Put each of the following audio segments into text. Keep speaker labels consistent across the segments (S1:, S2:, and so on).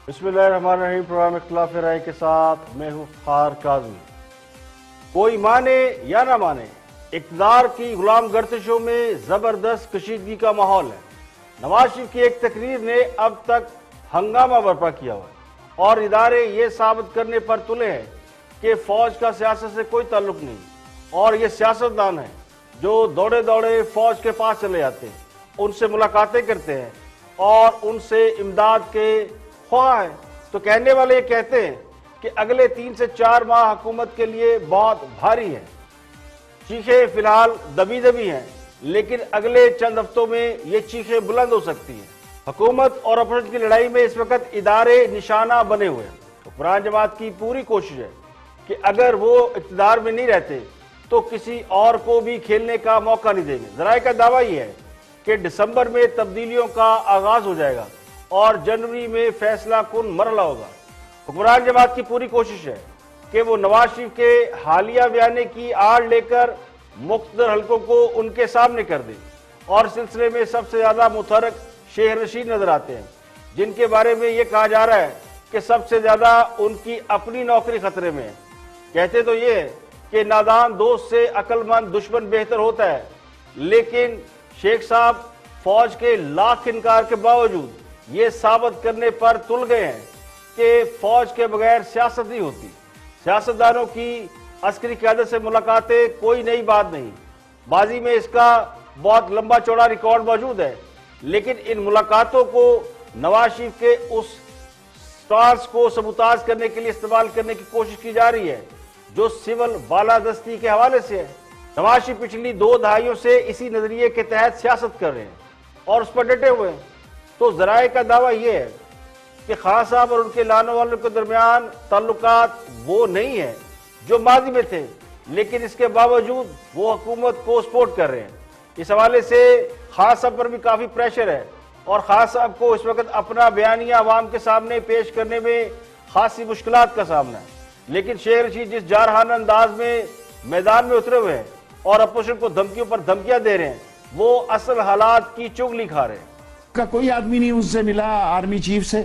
S1: بسم اللہ الرحمن الرحیم۔ پروگرام اختلاف رائے کے ساتھ میں ہوں فخار کاظمی۔ کوئی مانے یا نہ مانے، اقتدار کی غلام گردشوں میں زبردست کشیدگی کا ماحول ہے۔ نواز شریف کی ایک تقریر نے اب تک ہنگامہ برپا کیا ہوا ہے اور ادارے یہ ثابت کرنے پر تلے ہیں کہ فوج کا سیاست سے کوئی تعلق نہیں، اور یہ سیاستدان ہیں جو دوڑے دوڑے فوج کے پاس چلے جاتے ہیں، ان سے ملاقاتیں کرتے ہیں اور ان سے امداد کے خواہ ہیں۔ تو کہنے والے یہ کہتے ہیں کہ اگلے 3 سے 4 ماہ حکومت کے لیے بہت بھاری ہے۔ چیخیں فی الحال دبی دبی ہیں، لیکن اگلے چند ہفتوں میں یہ چیخیں بلند ہو سکتی ہیں۔ حکومت اور اپوزیشن کی لڑائی میں اس وقت ادارے نشانہ بنے ہوئے ہیں۔ حکمران جماعت کی پوری کوشش ہے کہ اگر وہ اقتدار میں نہیں رہتے تو کسی اور کو بھی کھیلنے کا موقع نہیں دیں گے۔ ذرائع کا دعویٰ یہ ہے کہ دسمبر میں تبدیلیوں کا آغاز ہو جائے گا اور جنوری میں فیصلہ کن مرحلہ ہوگا۔ حکمران جماعت کی پوری کوشش ہے کہ وہ نواز شریف کے حالیہ بیانے کی آڑ لے کر مقتدر حلقوں کو ان کے سامنے کر دے، اور سلسلے میں سب سے زیادہ متحرک شیخ رشید نظر آتے ہیں، جن کے بارے میں یہ کہا جا رہا ہے کہ سب سے زیادہ ان کی اپنی نوکری خطرے میں ہے۔ کہتے تو یہ ہے کہ نادان دوست سے عقل مند دشمن بہتر ہوتا ہے، لیکن شیخ صاحب فوج کے لاکھ انکار کے باوجود یہ ثابت کرنے پر تل گئے ہیں کہ فوج کے بغیر سیاست نہیں ہوتی۔ سیاستدانوں کی عسکری قیادت سے ملاقاتیں کوئی نئی بات نہیں، ماضی میں اس کا بہت لمبا چوڑا ریکارڈ موجود ہے، لیکن ان ملاقاتوں کو نواز شریف کے اس سٹارز کو سبوتاژ کرنے کے لیے استعمال کرنے کی کوشش کی جا رہی ہے جو سول بالادستی کے حوالے سے ہے۔ نواز شریف پچھلی 2 دہائیوں سے اسی نظریے کے تحت سیاست کر رہے ہیں اور اس پر ڈٹے ہوئے ہیں۔ تو ذرائع کا دعویٰ یہ ہے کہ خان صاحب اور ان کے لانوں والوں کے درمیان تعلقات وہ نہیں ہیں جو ماضی میں تھے، لیکن اس کے باوجود وہ حکومت کو سپورٹ کر رہے ہیں۔ اس حوالے سے خان صاحب پر بھی کافی پریشر ہے اور خان صاحب کو اس وقت اپنا بیانیہ عوام کے سامنے پیش کرنے میں خاصی مشکلات کا سامنا ہے، لیکن شیخ رشید جس جارحانہ انداز میں میدان میں اترے ہوئے ہیں اور اپوزیشن کو دھمکیوں پر دھمکیاں دے رہے ہیں، وہ اصل حالات کی چغلی کھا رہے ہیں۔
S2: کا کوئی آدمی نہیں اس سے ملا آرمی چیف سے،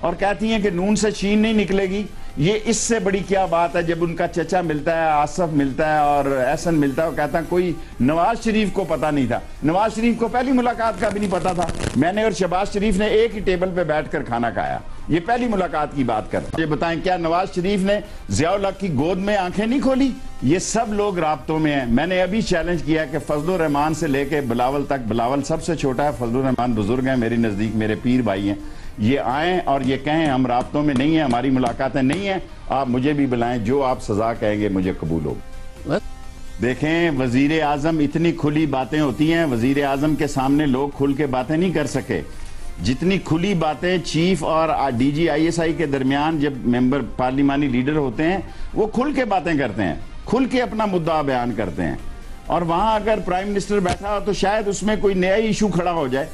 S2: اور کہتی ہیں کہ نون سے چین نہیں نکلے گی۔ یہ اس سے بڑی کیا بات ہے جب ان کا چچا ملتا ہے، آصف ملتا ہے اور احسن ملتا ہے، وہ کہتا ہے کوئی نواز شریف کو پتہ نہیں تھا۔ نواز شریف کو پہلی ملاقات کا بھی نہیں پتہ تھا۔ میں نے اور شہباز شریف نے ایک ہی ٹیبل پہ بیٹھ کر کھانا کھایا، یہ پہلی ملاقات کی بات کر۔ یہ بتائیں کیا نواز شریف نے ضیاء الحق کی گود میں آنکھیں نہیں کھولی؟ یہ سب لوگ رابطوں میں ہیں۔ میں نے ابھی چیلنج کیا کہ فضل الرحمان سے لے کے بلاول تک، بلاول سب سے چھوٹا ہے، فضل الرحمان بزرگ ہیں میری نزدیک، میرے پیر بھائی ہیں، یہ آئیں اور یہ کہیں ہم رابطوں میں نہیں ہیں، ہماری ملاقاتیں نہیں ہیں، آپ مجھے بھی بلائیں، جو آپ سزا کہیں گے مجھے قبول ہو۔ دیکھیں وزیر اعظم اتنی کھلی باتیں ہوتی ہیں، وزیر اعظم کے سامنے لوگ کھل کے باتیں نہیں کر سکے۔ جتنی کھلی باتیں چیف اور D G I S I کے درمیان جب ممبر پارلیمانی لیڈر ہوتے ہیں وہ کھل کے باتیں کرتے ہیں، کھل کے اپنا مدعا بیان کرتے ہیں، اور وہاں اگر پرائم منسٹر بیٹھا ہو تو شاید اس میں کوئی نیا ایشو کھڑا ہو جائے۔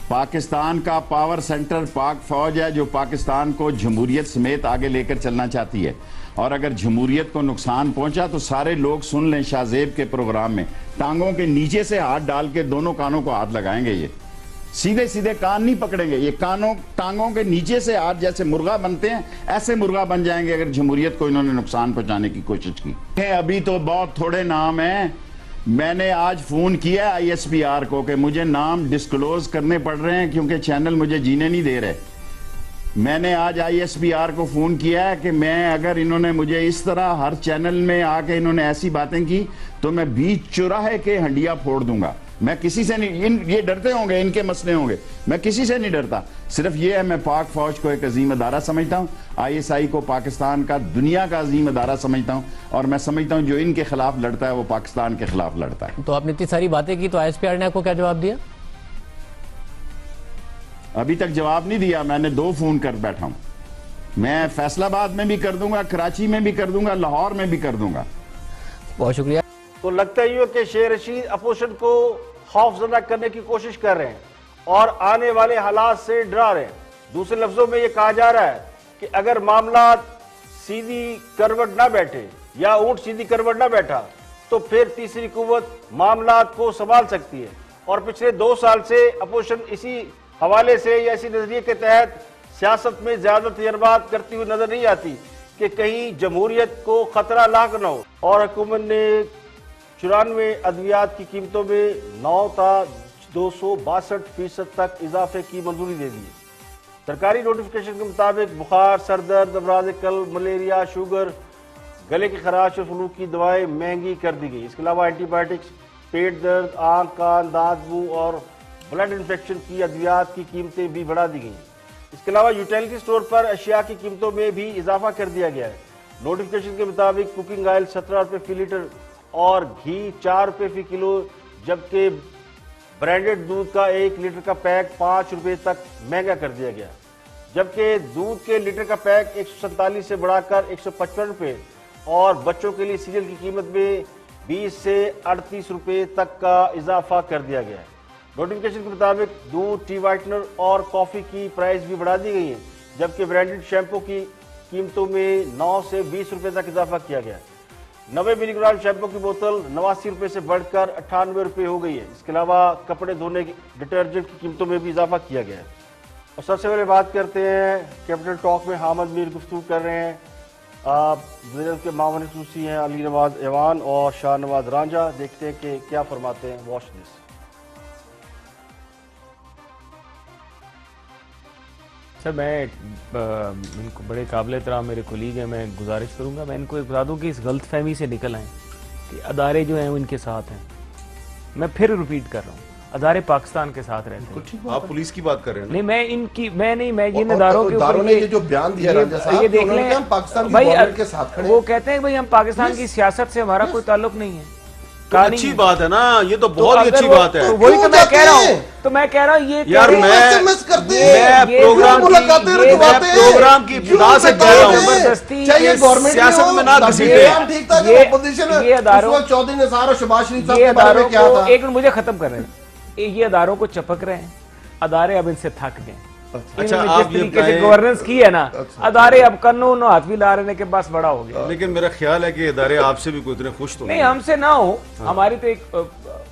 S2: پاکستان کا پاور سینٹر پاک فوج ہے جو پاکستان کو جمہوریت سمیت آگے لے کر چلنا چاہتی ہے، اور اگر جمہوریت کو نقصان پہنچا تو سارے لوگ سن لیں شاہ زیب کے پروگرام میں، ٹانگوں کے نیچے سے ہاتھ ڈال کے دونوں کانوں کو ہاتھ لگائیں گے، یہ سیدھے سیدھے کان نہیں پکڑیں گے، یہ ٹانگوں کے نیچے سے ہاتھ جیسے مرغا بنتے ہیں ایسے مرغا بن جائیں گے اگر جمہوریت کو انہوں نے نقصان پہنچانے کی کوشش کی۔ ابھی تو بہت تھوڑے نام ہیں۔ میں نے آج فون کیا آئی ایس پی آر کو کہ مجھے نام ڈسکلوز کرنے پڑ رہے ہیں کیونکہ چینل مجھے جینے نہیں دے رہے۔ میں نے آج آئی ایس پی آر کو فون کیا ہے کہ میں اگر انہوں نے مجھے اس طرح ہر چینل میں آ کے انہوں نے ایسی باتیں کی تو میں بیچ چوراہے کے ہنڈیا پھوڑ دوں گا۔ میں کسی سے نہیں، یہ ڈرتے ہوں گے، ان کے مسئلے ہوں گے، میں کسی سے نہیں ڈرتا۔ صرف یہ ہے میں پاک فوج کو ایک عظیم ادارہ سمجھتا ہوں، آئی ایس آئی کو پاکستان کا دنیا کا عظیم ادارہ سمجھتا ہوں، اور میں سمجھتا ہوں جو ان کے خلاف لڑتا ہے وہ پاکستان کے خلاف لڑتا ہے۔
S3: تو آپ نے اتنی ساری باتیں کی تو آئی ایس پی آر نے آپ کو کیا جواب دیا؟
S2: ابھی تک جواب نہیں دیا، میں نے 2 فون کر بیٹھا ہوں۔ میں فیصل آباد میں بھی کر دوں گا، کراچی میں بھی کر دوں گا، لاہور میں بھی کر دوں گا۔
S3: بہت شکریہ۔
S1: تو لگتا ہی ہو کہ شیخ رشید اپوزیشن کو خوف زدہ کرنے کی کوشش کر رہے ہیں اور آنے والے حالات سے ڈرا رہے ہیں۔ دوسرے لفظوں میں یہ کہا جا رہا ہے کہ اگر معاملات سیدھی کروٹ نہ بیٹھے یا اونٹ سیدھی کروٹ نہ بیٹھا تو پھر تیسری قوت معاملات کو سنبھال سکتی ہے، اور پچھلے 2 سال سے اپوزیشن اسی حوالے سے یا اسی نظریے کے تحت سیاست میں زیادہ تجربات کرتی ہوئی نظر نہیں آتی کہ کہیں جمہوریت کو خطرہ لاحق نہ ہو، اور حکومت نے 94 ادویات کی قیمتوں میں 9 تا 262% تک اضافے کی منظوری دے دی۔ سرکاری نوٹیفیکیشن کے مطابق بخار، سر درد، امراض قلب، ملیریا، شوگر، گلے کی خراش اور فلو کی دوائیں مہنگی کر دی گئی۔ اس کے علاوہ اینٹی بائیوٹکس، پیٹ درد، آنکھ، کان، دانت، بو اور بلڈ انفیکشن کی ادویات کی قیمتیں بھی بڑھا دی گئیں۔ اس کے علاوہ یوٹیلیٹی سٹور پر اشیاء کی قیمتوں میں بھی اضافہ کر دیا گیا ہے۔ نوٹیفیکیشن کے مطابق کوکنگ آئل 17 روپے فی لیٹر اور گھی 4 روپے فی کلو، جبکہ برانڈڈ دودھ کا 1 لیٹر کا پیک 5 روپے تک مہنگا کر دیا گیا، جبکہ دودھ کے لیٹر کا پیک 147 سے بڑھا کر 155 روپے اور بچوں کے لیے سیریل کی قیمت میں 20 سے 38 روپے تک کا اضافہ کر دیا گیا ہے۔ نوٹیفیکیشن کے مطابق دودھ، ٹی وائٹنر اور کافی کی پرائس بھی بڑھا دی گئی ہیں، جبکہ برانڈڈ شیمپو کی قیمتوں میں 9 سے 20 روپے تک اضافہ کیا گیا ہے۔ 90 ملی گرام شیمپو کی بوتل 89 روپے سے بڑھ کر 98 روپے ہو گئی ہے۔ اس کے علاوہ کپڑے دھونے کی ڈٹرجنٹ کی قیمتوں میں بھی اضافہ کیا گیا ہے۔ اور سب سے پہلے بات کرتے ہیں کیپٹل ٹاک میں حامد میر گفتگو کر رہے ہیں، وزیر کے معاون خصوصی ہیں علی نواز ایوان اور شاہ نواز رانجھا، دیکھتے ہیں کہ کیا فرماتے ہیں۔ Watch this.
S4: سر میں ان کو بڑے قابل احترام میرے کولیگ ہیں، میں گزارش کروں گا میں ان کو ایک بتا دوں کہ اس غلط فہمی سے نکل آئیں کہ ادارے جو ہیں وہ ان کے ساتھ ہیں۔ میں پھر ریپیٹ کر رہا ہوں، ادارے پاکستان کے ساتھ رہتے ہیں۔
S5: آپ پولیس کی بات کر رہے ہیں؟
S4: نہیں، میں ان کی میں جن اداروں کے
S5: اداروں نے یہ جو بیان دیا رانجھا صاحب،
S4: یہ دیکھ لیں
S5: کہ ہم پاکستان کی
S4: بھائی،
S5: گورنمنٹ کے ساتھ کھڑے ہیں۔
S4: وہ کہتے ہیں بھائی ہم پاکستان کی سیاست سے ہمارا کوئی تعلق نہیں ہے۔
S5: اچھی بات ہے نا، یہ تو بہت ہی اچھی بات ہے۔
S4: وہی تو میں کہہ رہا ہوں، یہ
S5: یار میں پروگرام کی ابتدا سے کہہ رہا ہوں،
S4: چاہیے
S5: گورنمنٹ سیاست میں نہ گھسیٹے۔
S4: یہ اداروں
S5: چودھری نثار اور شہباز شریف صاحب
S4: یہ
S5: کے بارے
S4: اداروں
S5: میں کیا
S4: کو
S5: تھا؟
S4: ایک منٹ مجھے ختم کر رہے ہیں، یہ اداروں کو چپک رہے ہیں، ادارے اب ان سے تھک گئے۔
S5: اچھا،
S4: انہوں نے
S5: آپ
S4: جس
S5: یہ
S4: طریقے سے
S5: بتائیں-
S4: گورننس کی ہے نا، ادارے اب قانون ہاتھ بھی لا رہے ہیں کہ بس بڑا ہو گیا۔
S5: لیکن میرا خیال ہے کہ ادارے آپ سے بھی کوئی اتنے خوش تو
S4: نہیں، ہم سے نہ ہو، ہماری تو ایک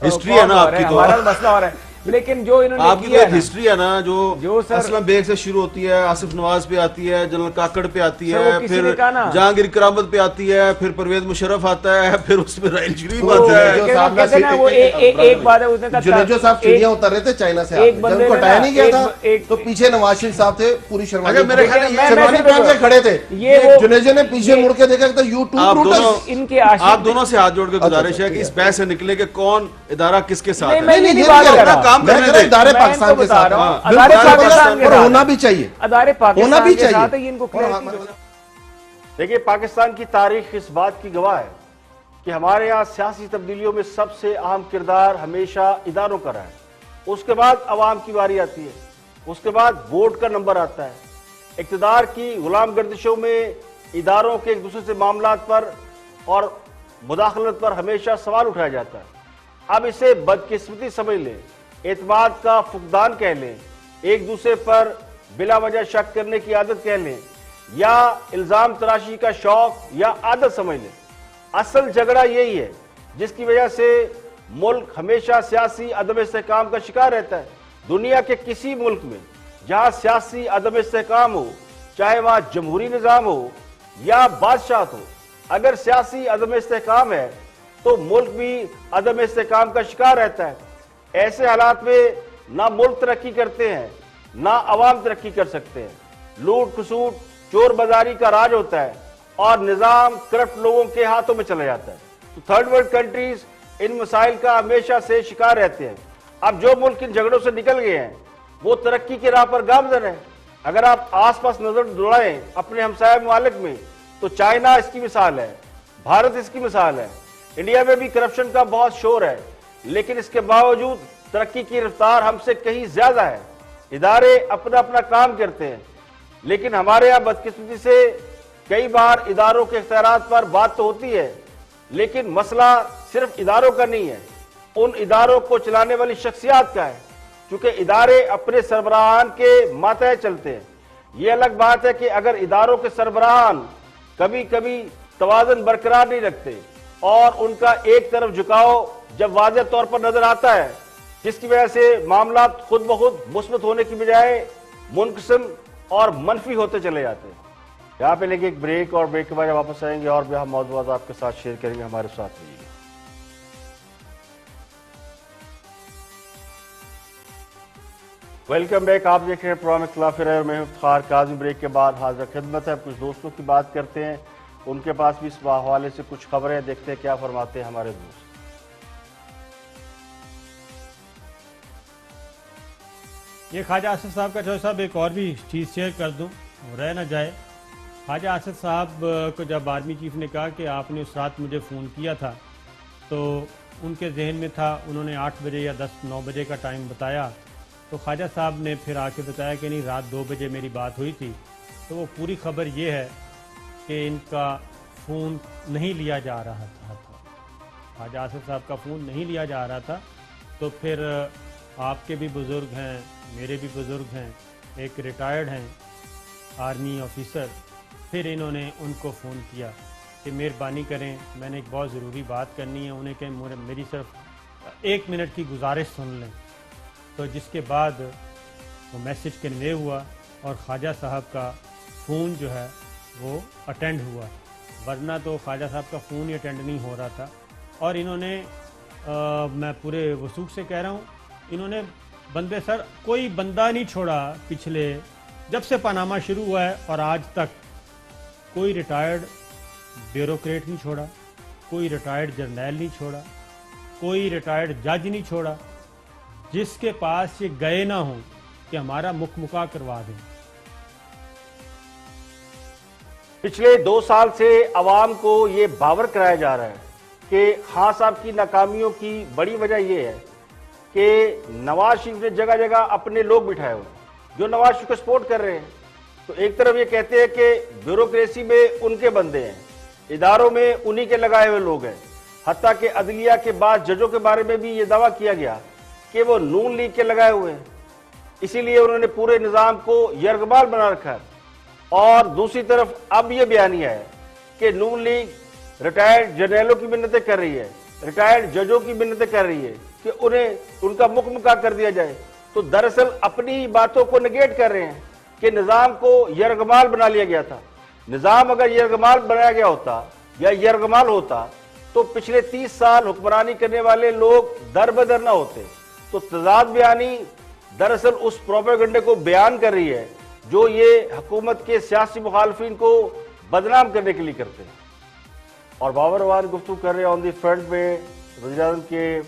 S5: ہسٹری ہے نا آپ کی، تو
S4: ہمارا مسئلہ ہو رہا ہے، لیکن جو انہوں
S5: آپ
S4: نے
S5: کی
S4: کیا
S5: ایک
S4: ہے
S5: ہسٹری ہے نا، جو
S4: سر
S5: اسلم بیگ سے شروع ہوتی ہے، آصف نواز پہ آتی ہے، جنرل کاکڑ پہ آتی
S4: سر،
S5: ہے،
S4: وہ کسی
S5: پھر
S4: نے کہا نا،
S5: جہانگیر کرامت پہ آتی ہے، پھر پرویز مشرف آتا ہے، پھر اس پہ رائل شریف
S4: وہ
S5: آتا ہے۔
S4: کہتے ہیں نا، وہ ایک بات ہے، اس نے کہا
S6: جنیجو صاحب چڑیاں اتر رہے تھے چائنا سے،
S4: ایک
S6: جب
S4: بندے
S6: ان کو
S4: نے
S6: ہٹایا
S4: نا،
S6: نہیں گیا تھا
S4: ایک
S6: تو پیچھے نواز شریف صاحب تھے، پوری شرمانی
S5: اگر میرے خیال ہے
S6: شرمانی پہن کے کھڑے تھے، جنیجو نے پیچھے مڑ کے دیکھا کہ
S5: آپ
S4: ان کے عاشق
S5: آپ دونوں سے ہاتھ جوڑ کے گزارش ہے کہ اس بحث سے نکلے کہ کون ادارہ کس کے ساتھ ہے۔
S4: میں یہ
S6: نہیں
S4: بات کر
S6: کر
S4: رہا
S6: رہا،
S5: کام
S6: میں
S5: کرنے
S6: کہہ رہا
S5: دیں۔
S6: ادارے
S4: میں
S6: پاکستان
S4: ان کو
S6: کے
S4: بتا
S6: ساتھ
S4: رہا ہوں،
S6: ہیں،
S4: ادارے پاکستان کے
S6: اور
S4: ساتھ
S6: ہونا بھی چاہیے،
S4: ادارے
S6: ہونا
S4: پاکستان
S6: بھی
S4: کے
S6: چاہیے۔
S4: ساتھ ان کو
S1: دیکھیے، پاکستان کی تاریخ اس بات کی گواہ ہے کہ ہمارے یہاں سیاسی تبدیلیوں میں سب سے اہم کردار ہمیشہ اداروں کا رہا ہے۔ اس کے بعد عوام کی باری آتی ہے، اس کے بعد ووٹ کا نمبر آتا ہے۔ اقتدار کی غلام گردشوں میں اداروں کے ایک دوسرے سے معاملات پر اور مداخلت پر ہمیشہ سوال اٹھایا جاتا ہے۔ اب اسے بدقسمتی سمجھ لیں، اعتماد کا فقدان کہہ لیں، ایک دوسرے پر بلا وجہ شک کرنے کی عادت کہہ لیں، یا الزام تراشی کا شوق یا عادت سمجھ لیں۔ اصل جھگڑا یہی ہے جس کی وجہ سے ملک ہمیشہ سیاسی عدم استحکام کا شکار رہتا ہے۔ دنیا کے کسی ملک میں جہاں سیاسی عدم استحکام ہو، چاہے وہاں جمہوری نظام ہو یا بادشاہت ہو، اگر سیاسی عدم استحکام ہے تو ملک بھی عدم استحکام کا شکار رہتا ہے۔ ایسے حالات میں نہ ملک ترقی کرتے ہیں نہ عوام ترقی کر سکتے ہیں۔ لوٹ کھسوٹ، چور بازاری کا راج ہوتا ہے اور نظام کرپٹ لوگوں کے ہاتھوں میں چلا جاتا ہے۔ تو تھرڈ ورلڈ کنٹریز ان مسائل کا ہمیشہ سے شکار رہتے ہیں۔ اب جو ملک ان جھگڑوں سے نکل گئے ہیں وہ ترقی کی راہ پر گامزن ہیں۔ اگر آپ آس پاس نظر دوڑائیں اپنے ہمسایہ ممالک میں تو چائنا اس کی مثال ہے، بھارت اس کی مثال ہے۔ انڈیا میں بھی کرپشن کا بہت شور ہے، لیکن اس کے باوجود ترقی کی رفتار ہم سے کہیں زیادہ ہے۔ ادارے اپنا اپنا کام کرتے ہیں، لیکن ہمارے یہاں بدقسمتی سے کئی بار اداروں کے اختیارات پر بات تو ہوتی ہے، لیکن مسئلہ صرف اداروں کا نہیں ہے، ان اداروں کو چلانے والی شخصیات کا ہے۔ چونکہ ادارے اپنے سربراہان کے ماتحت چلتے ہیں۔ یہ الگ بات ہے کہ اگر اداروں کے سربراہان کبھی کبھی توازن برقرار نہیں رکھتے اور ان کا ایک طرف جھکاؤ جب واضح طور پر نظر آتا ہے، جس کی وجہ سے معاملات خود بخود مثبت ہونے کی بجائے منقسم اور منفی ہوتے چلے جاتے ہیں. یہاں پہ لیں گے ایک بریک اور بریک کے بعد واپس آئیں گے اور بھی ہم موضوعات آپ کے ساتھ شیئر کریں گے. ہمارے ساتھ رہیے گا. Welcome back. آپ دیکھ رہے ہیں پروگرام اختلاف رائے اور میں افتخار کاظمی. بریک کے بعد حاضر خدمت ہے. کچھ دوستوں کی بات کرتے ہیں, ان کے پاس بھی اس حوالے سے کچھ خبریں, دیکھتے ہیں کیا فرماتے ہیں ہمارے دوست.
S7: یہ خواجہ آصف صاحب کا جو صاحب ایک اور بھی چیز شیئر کر دوں, رہ نہ جائے. خواجہ آصف صاحب کو جب آرمی چیف نے کہا کہ آپ نے اس رات مجھے فون کیا تھا, تو ان کے ذہن میں تھا, انہوں نے 8 بجے یا 9 بجے کا ٹائم بتایا. تو خواجہ صاحب نے پھر آ کے بتایا کہ نہیں, رات 2 بجے میری بات ہوئی تھی. تو وہ پوری خبر یہ ہے کہ ان کا فون نہیں لیا جا رہا تھا. خواجہ آصف صاحب کا فون نہیں لیا جا رہا تھا. تو پھر آپ کے بھی بزرگ ہیں, میرے بھی بزرگ ہیں, ایک ریٹائرڈ ہیں آرمی آفیسر, پھر انہوں نے ان کو فون کیا کہ مہربانی کریں, میں نے ایک بہت ضروری بات کرنی ہے. انہیں کہ میری صرف 1 منٹ کی گزارش سن لیں. تو جس کے بعد وہ میسج کنوے ہوا اور خواجہ صاحب کا فون جو ہے وہ اٹینڈ ہوا, ورنہ تو خواجہ صاحب کا فون ہی اٹینڈ نہیں ہو رہا تھا. اور انہوں نے میں پورے وثوق سے کہہ رہا ہوں, انہوں نے بندے سر کوئی بندہ نہیں چھوڑا پچھلے جب سے پاناما شروع ہوا ہے اور آج تک. کوئی ریٹائرڈ بیوروکریٹ نہیں چھوڑا, کوئی ریٹائرڈ جرنیل نہیں چھوڑا, کوئی ریٹائرڈ جج نہیں چھوڑا جس کے پاس یہ گئے نہ ہوں کہ ہمارا مکہ کروا دیں.
S1: پچھلے 2 سال سے عوام کو یہ باور کرایا جا رہا ہے کہ خان صاحب کی ناکامیوں کی بڑی وجہ یہ ہے کہ نواز شریف نے جگہ جگہ اپنے لوگ بٹھائے ہوئے جو نواز شریف کو سپورٹ کر رہے ہیں. تو ایک طرف یہ کہتے ہیں کہ بیوروکریسی میں ان کے بندے ہیں, اداروں میں انہی کے لگائے ہوئے لوگ ہیں. حتیٰ کہ عدلیہ کے بعد ججوں کے بارے میں بھی یہ دعویٰ کیا گیا کہ وہ نون لیگ کے لگائے ہوئے ہیں, اسی لیے انہوں نے پورے نظام کو یرغمال بنا رکھا ہے. اور دوسری طرف اب یہ بیانیہ ہے کہ نون لیگ ریٹائرڈ جرنیلوں کی منتیں کر رہی ہے, ریٹائرڈ ججوں کی منتیں کر رہی ہے کہ انہیں ان کا مکہ کر دیا جائے. تو دراصل اپنی باتوں کو نگیٹ کر رہے ہیں کہ نظام کو یرغمال بنا لیا گیا تھا. نظام اگر یرغمال بنایا گیا ہوتا یا یرغمال ہوتا تو پچھلے 30 سال حکمرانی کرنے والے لوگ در بدر نہ ہوتے. تو تضاد بیانی دراصل اس پروپیگنڈے کو بیان کر رہی ہے جو یہ حکومت کے سیاسی مخالفین کو بدنام کرنے کے لیے کرتے ہیں. اور بابر وان گفتگو کر رہے ہیں آن دی فرنٹ میں وزیر اعظم کے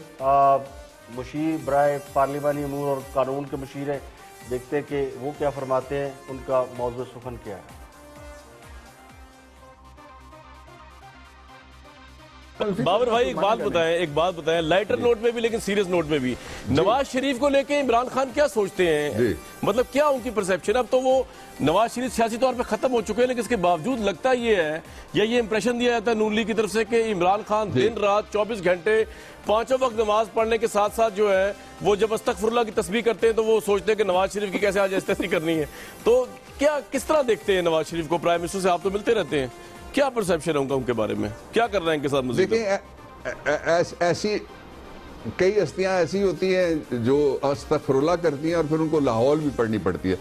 S1: مشیر برائے پارلیمانی امور اور قانون کے مشیر ہیں. دیکھتے ہیں کہ وہ کیا فرماتے ہیں, ان کا موضوع سخن کیا ہے.
S8: بابر بھائی ایک بات بتائیں لائٹر نوٹ میں بھی لیکن سیریس نوٹ میں بھی, نواز شریف کو لے کے عمران خان کیا سوچتے ہیں, مطلب کیا ان کی پرسیپشن؟ اب تو وہ نواز شریف سیاسی طور پہ ختم ہو چکے ہیں, لیکن اس کے باوجود لگتا یہ ہے یا یہ امپریشن دیا جاتا ہے نون لیگ کی طرف سے کہ عمران خان دن رات 24 گھنٹے 5 وقت نماز پڑھنے کے ساتھ ساتھ جو ہے وہ جب استغفر اللہ کی تسبیح کرتے ہیں تو وہ سوچتے ہیں کہ نواز شریف کی کیسے آج استثنی کرنی ہے. تو کیا کس طرح دیکھتے ہیں نواز شریف کو؟ پرائم منسٹر سے آپ تو ملتے رہتے ہیں, کیا پرسیپشن ہے ان کے بارے میں, کیا کر رہے ہیں ان کے ساتھ مزید؟
S9: دیکھیں ایسی کئی ہستیاں ایسی ہوتی ہیں جو استغفر اللہ کرتی ہیں اور پھر ان کو لاہور بھی پڑھنی پڑتی ہے.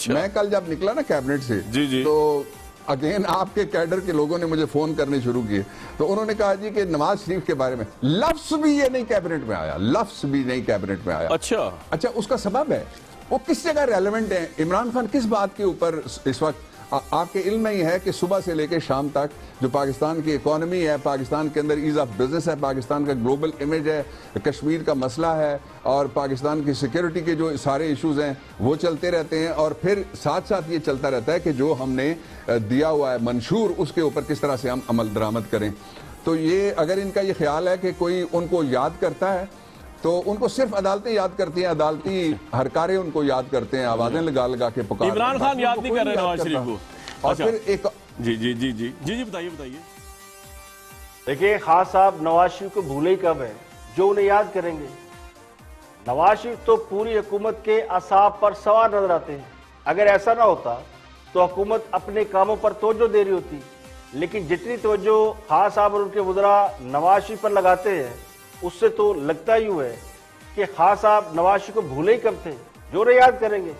S9: میں کل جب نکلا نا کیبنٹ سے تو اگین آپ کے کیڈر کے لوگوں نے مجھے فون کرنے شروع کیے, تو انہوں نے کہا جی کہ نواز شریف کے بارے میں لفظ بھی یہ نہیں کیبنٹ میں آیا, لفظ بھی نہیں کیبنٹ میں آیا. اچھا اس کا سبب ہے وہ کس جگہ ریلیونٹ ہے؟ عمران خان کس بات کے اوپر اس وقت آپ کے علم میں ہی ہے کہ صبح سے لے کے شام تک جو پاکستان کی اکانومی ہے, پاکستان کے اندر ایز آف بزنس ہے, پاکستان کا گلوبل امیج ہے, کشمیر کا مسئلہ ہے اور پاکستان کی سیکیورٹی کے جو سارے ایشوز ہیں وہ چلتے رہتے ہیں, اور پھر ساتھ ساتھ یہ چلتا رہتا ہے کہ جو ہم نے دیا ہوا ہے منشور اس کے اوپر کس طرح سے ہم عمل درآمد کریں. تو یہ اگر ان کا یہ خیال ہے کہ کوئی ان کو یاد کرتا ہے تو ان کو صرف عدالتیں یاد کرتی ہیں, عدالتی ہرکارے ان کو یاد کرتے ہیں, آوازیں لگا لگا کے پکار.
S8: عمران خان یاد نہیں کر رہے نواز شریف کو.
S9: اور پھر ایک
S8: جی بتائیے.
S1: دیکھیں خان صاحب نواز شریف کو بھولے ہی کب ہے جو انہیں یاد کریں گے. نواز شریف تو پوری حکومت کے اعصاب پر سوار نظر آتے ہیں. اگر ایسا نہ ہوتا تو حکومت اپنے کاموں پر توجہ دے رہی ہوتی, لیکن جتنی توجہ خان صاحب اور ان کے وزراء نواز شریف پر لگاتے ہیں اس سے تو لگتا ہی ہے کہ خان صاحب نواز شریف کو بھولے ہی کب تھے جو انہیں یاد کریں گے.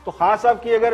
S1: تو خان صاحب کی اگر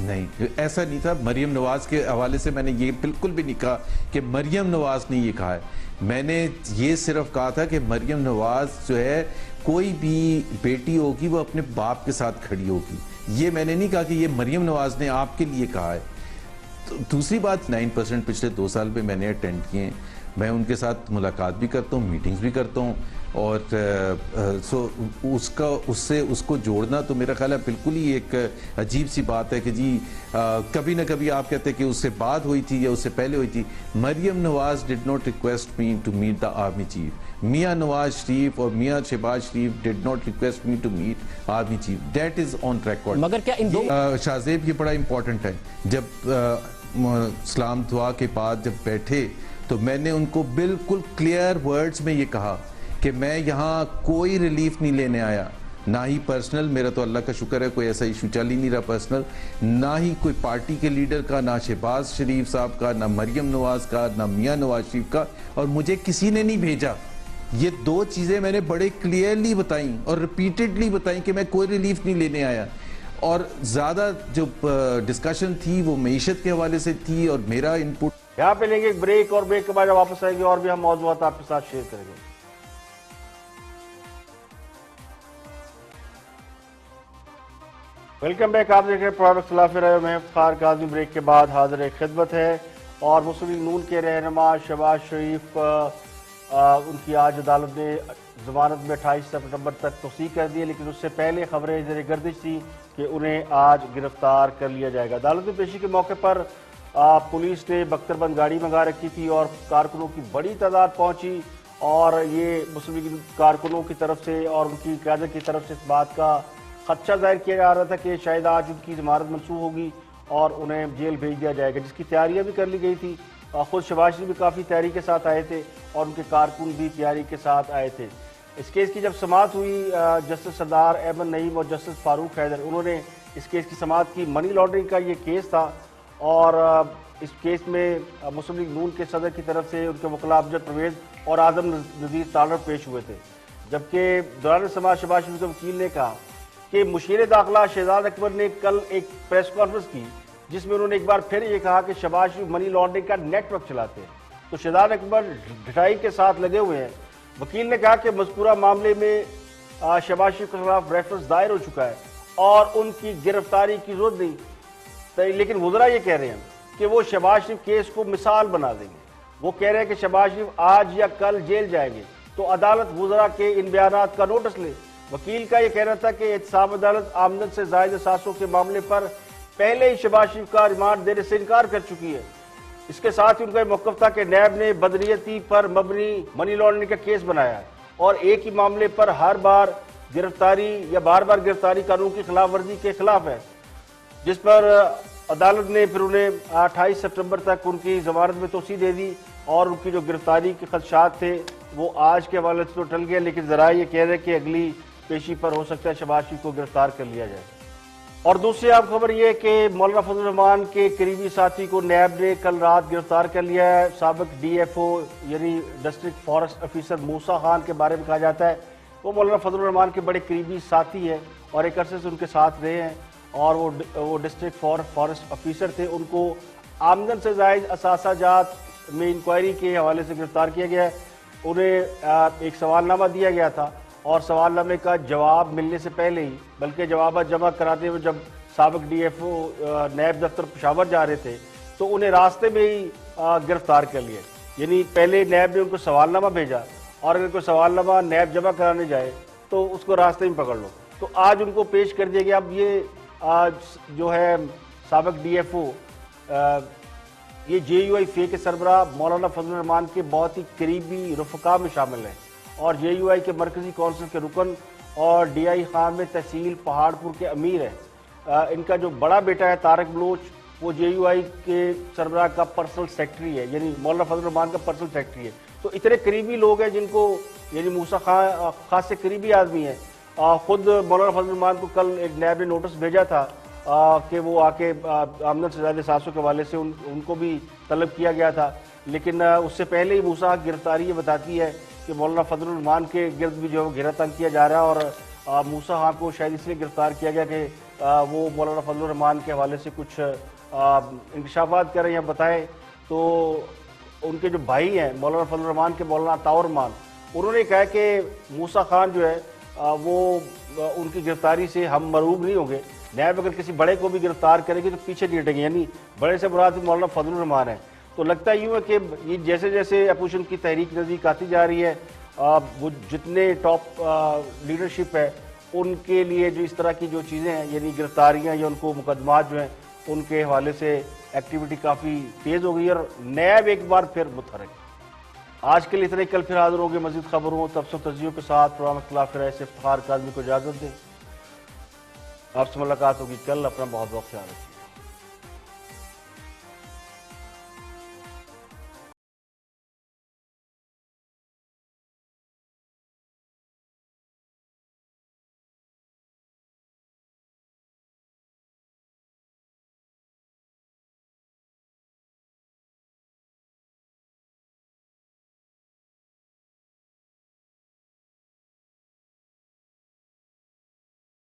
S10: نہیں ایسا نہیں تھا. مریم نواز کے حوالے سے میں نے یہ بالکل بھی نہیں کہا کہ مریم نواز نے یہ کہا ہے. میں نے یہ صرف کہا تھا کہ مریم نواز جو ہے کوئی بھی بیٹی ہوگی وہ اپنے باپ کے ساتھ کھڑی ہوگی. یہ میں نے نہیں کہا کہ یہ مریم نواز نے آپ کے لیے کہا ہے. دوسری بات 9% پچھلے 2 سال میں نے اٹینڈ کیے ہیں. میں ان کے ساتھ ملاقات بھی کرتا ہوں, میٹنگز بھی کرتا ہوں, اور اس کو جوڑنا تو میرا خیال ہے بالکل ہی ایک عجیب سی بات ہے کہ جی کبھی نہ کبھی آپ کہتے ہیں کہ اس سے بعد ہوئی تھی یا اس سے پہلے ہوئی تھی. Maryam Nawaz did not request me to meet the army chief. Mian Nawaz Sharif اور Mian Shehbaz Sharif did not request me to meet army chief. That is on record.
S3: مگر کیا ان دو
S10: شاہزیب یہ بڑا امپورٹنٹ ہے. جب سلام دعا کے بعد جب بیٹھے تو میں نے ان کو بالکل کلیئر ورڈز میں یہ کہا کہ میں یہاں کوئی ریلیف نہیں لینے آیا, نہ ہی پرسنل, میرا تو اللہ کا شکر ہے کوئی ایسا ایشو چل ہی نہیں رہا پرسنل, نہ ہی کوئی پارٹی کے لیڈر کا, نہ شہباز شریف صاحب کا, نہ مریم نواز کا, نہ میاں نواز شریف کا, اور مجھے کسی نے نہیں بھیجا. یہ 2 چیزیں میں نے بڑے کلیئرلی بتائیں اور ریپیٹڈلی بتائیں کہ میں کوئی ریلیف نہیں لینے آیا. اور زیادہ جو ڈسکشن تھی وہ معیشت کے حوالے سے تھی اور میرا ان پٹ.
S1: یہاں پہ لیں گے ایک بریک, اور بریک کے بعد واپس آئیں گے اور بھی ہم موضوعات آپ کے ساتھ شیئر کریں گے. Welcome back. آپ دیکھ رہے ہیں پروگرام اختلاف رائے میں افتخار کاظمی. بریک کے بعد حاضر خدمت ہے, اور مسلم لیگ نون کے رہنما شہباز شریف ان کی آج عدالت نے ضمانت میں 28 سپٹمبر تک توسیع کر دی ہے, لیکن اس سے پہلے خبریں زیر گردش تھی کہ انہیں آج گرفتار کر لیا جائے گا. عدالت میں پیشی کے موقع پر پولیس نے بختر بند گاڑی منگا رکھی تھی اور کارکنوں کی بڑی تعداد پہنچی, اور یہ مسلم لیگ کارکنوں کی طرف سے اور ان کی قیادت کی طرف سے اس بات کا خدشہ ظاہر کیا جا رہا تھا کہ شاید آج ان کی ضمانت منسوخ ہوگی اور انہیں جیل بھیج دیا جائے گا, جس کی تیاریاں بھی کر لی گئی تھی. خود شہباز شریف بھی کافی تیاری کے ساتھ آئے تھے اور ان کے کارکن بھی تیاری کے ساتھ آئے تھے. اس کیس کی جب سماعت ہوئی, جسٹس سردار احمد نعیم اور جسٹس فاروق حیدر, انہوں نے اس کیس کی سماعت کی. منی لانڈرنگ کا یہ کیس تھا, اور اس کیس میں مسلم لیگ نون کے صدر کی طرف سے ان کے وکلاء امجد پرویز اور اعظم نذیر تالر پیش ہوئے تھے. جبکہ دوران سماعت شہباز شریف کے وکیل نے کہا کہ مشیر داخلہ شہزاد اکبر نے کل ایک پریس کانفرنس کی جس میں انہوں نے ایک بار پھر یہ کہا کہ شہباز شریف منی لانڈرنگ کا نیٹ ورک چلاتے ہیں, تو شہزاد اکبر ڈھٹائی کے ساتھ لگے ہوئے ہیں. وکیل نے کہا کہ مذکورہ معاملے میں شہباز شریف کے خلاف ریفرنس دائر ہو چکا ہے اور ان کی گرفتاری کی ضرورت نہیں, لیکن وزراء یہ کہہ رہے ہیں کہ وہ شہباز شریف کیس کو مثال بنا دیں گے. وہ کہہ رہے ہیں کہ شہباز شریف آج یا کل جیل جائیں گے, تو عدالت وزراء کے ان بیانات کا نوٹس لے. وکیل کا یہ کہنا تھا کہ احتساب عدالت آمدن سے زائد اثاثوں کے معاملے پر پہلے ہی شہباز شریف کا ریمانڈ دینے سے انکار کر چکی ہے. اس کے ساتھ ہی ان کا یہ موقف تھا کہ نیب نے بدنیتی پر مبنی منی لانڈرنگ کا کیس بنایا ہے اور ایک ہی معاملے پر ہر بار گرفتاری یا بار بار گرفتاری قانون کی خلاف ورزی کے خلاف ہے, جس پر عدالت نے پھر انہیں 28 سپٹمبر تک ان کی ضمانت میں توسیع دے دی, اور ان کی جو گرفتاری کے خدشات تھے وہ آج کے حوالے سے تو ٹل گئے, لیکن ذرائع یہ کہہ رہے کہ اگلی پیشی پر ہو سکتا ہے شہباز شریف کو گرفتار کر لیا جائے. اور دوسری آپ خبر یہ کہ مولانا فضل الرحمان کے قریبی ساتھی کو نیب نے کل رات گرفتار کر لیا ہے. سابق ڈی ایف او یعنی ڈسٹرکٹ فارسٹ آفیسر موسیٰ خان کے بارے میں کہا جاتا ہے وہ مولانا فضل الرحمان کے بڑے قریبی ساتھی ہے اور ایک عرصے سے ان کے ساتھ رہے ہیں, اور وہ ڈسٹرکٹ فارسٹ آفیسر تھے. ان کو آمدن سے زائد اثاثہ جات میں انکوائری کے حوالے سے گرفتار کیا گیا ہے. انہیں ایک سوال نامہ دیا گیا تھا اور سوال نامے کا جواب ملنے سے پہلے ہی, بلکہ جوابات جمع کراتے ہوئے جب سابق ڈی ایف او نیب دفتر پشاور جا رہے تھے تو انہیں راستے میں ہی گرفتار کر لیا. یعنی پہلے نیب نے ان کو سوال نامہ بھیجا, اور اگر کوئی سوال نامہ نیب جمع کرانے جائے تو اس کو راستے میں پکڑ لو. تو آج ان کو پیش کر دیا گیا. اب یہ جو ہے سابق ڈی ایف او یہ جے یو آئی فے کے سربراہ مولانا فضل الرحمان کے بہت ہی قریبی رفقا میں شامل ہیں, اور جے یو آئی کے مرکزی کونسل کے رکن اور ڈی آئی خان میں تحصیل پہاڑ پور کے امیر ہیں. ان کا جو بڑا بیٹا ہے طارق بلوچ وہ جے یو آئی کے سربراہ کا پرسنل سیکٹری ہے, یعنی مولانا فضل الرحمان کا پرسنل سیکٹری ہے. تو اتنے قریبی لوگ ہیں جن کو, یعنی موسیٰ خان خاص سے قریبی آدمی ہیں. خود مولانا فضل الرحمان کو کل ایک نیب نے نوٹس بھیجا تھا کہ وہ آ کے آمدن سے زائد اثاثوں کے حوالے سے ان کو بھی طلب کیا گیا تھا, لیکن اس سے پہلے ہی موسیٰ کی گرفتاری یہ بتاتی ہے کہ مولانا فضل الرحمان کے گرد بھی جو گھیرا تنگ کیا جا رہا ہے, اور موسیٰ خان کو شاید اس لیے گرفتار کیا گیا کہ وہ مولانا فضل الرحمان کے حوالے سے کچھ انکشافات کریں یا بتائیں. تو ان کے جو بھائی ہیں مولانا فضل الرحمان کے مولانا عطاء الرحمان، انہوں نے کہا کہ موسیٰ خان جو ہے وہ ان کی گرفتاری سے ہم مرعوب نہیں ہوں گے. نیب اگر کسی بڑے کو بھی گرفتار کرے گی تو پیچھے نہیں ہٹیں گے، یعنی بڑے سے مراد مولانا فضل الرحمان ہے. تو لگتا یوں ہے کہ یہ جیسے جیسے اپوزیشن کی تحریک نزدیک آتی جا رہی ہے، وہ جتنے ٹاپ لیڈرشپ ہے ان کے لیے جو اس طرح کی جو چیزیں ہیں، یعنی گرفتاریاں یا ان کو مقدمات جو ہیں ان کے حوالے سے ایکٹیویٹی کافی تیز ہو گئی اور نیب ایک بار پھر متحرک. آج کے لیے اتنے، کل پھر حاضر ہوں گے مزید خبروں تبصروں تجزیوں کے ساتھ. پروگرام اختلاف رائے سے افتخار کاظمی کو اجازت دیں. آپ سے ملاقات ہوگی کل. اپنا بہت بہت خیال رکھیں.